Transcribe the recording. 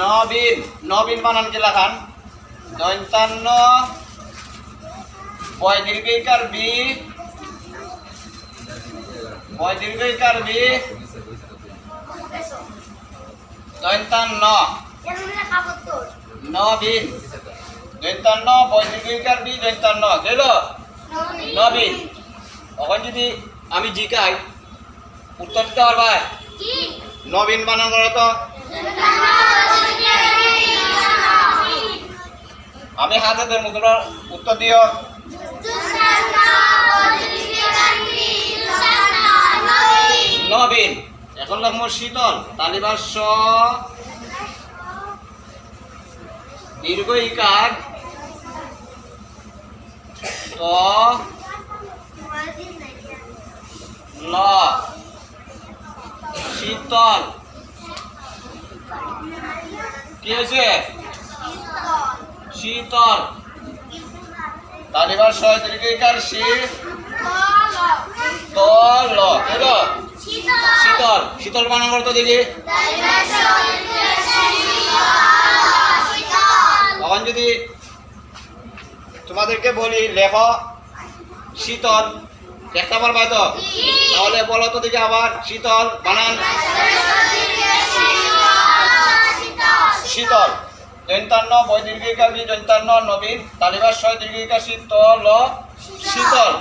নবীন নবীন বানান কি লাগান দন্তান্ন বয় দীর্ঘইকার বি বয় দীর্ঘইকার বি দন্তান্ন নবীন দন্তান্ন বয় দীর্ঘইকার বি দন্তান্ন গেল নবীন। এখন যদি আমি জিকাই উত্তর দিতে পারবা নবীন বানান করো তো আমি হাতে ধরবো তোমরা উত্তর দিও নবীন। এখন লাগবো শীতল তালিবার স দীর্ঘ ইকার ত ল শীতল কি হয়েছে শীতল তালিবার ছয় দীর্ঘিকার শীত তল এলো শীতল শীতল বানান করতো দেখি। তখন যদি তোমাদেরকে বলি লেখো শীতল দেখতে পারবা তো তাহলে বলো তো দেখি আবার শীতল বানান শীতল দন্তান্ন বয় দীর্ঘিকা বি দন্তান্ন নবীন তালিবার ছয় দীর্ঘিকা শীতল শীতল।